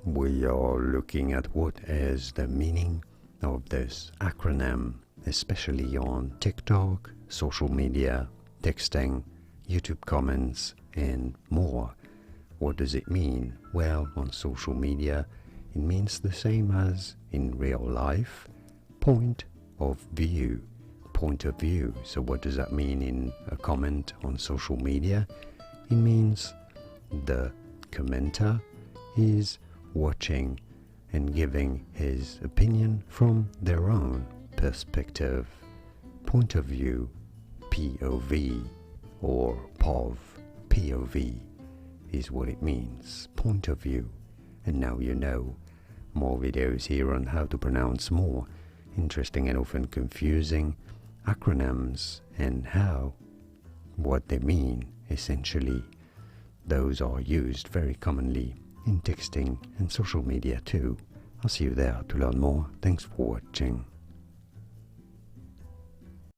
we are looking at what is the meaning of this acronym, especially on TikTok, social media, texting, YouTube comments, and more. What does it mean? Well, on social media, it means the same as in real life, point of view. Point of view. So what does that mean in a comment on social media? It means the commenter is watching and giving his opinion from their own perspective. Point of view, POV, or POV, POV is what it means, point of view. And now you know. More videos here on how to pronounce more interesting and often confusing acronyms and what they mean essentially. Those are used very commonly in texting and social media too. I'll see you there to learn more. Thanks for watching.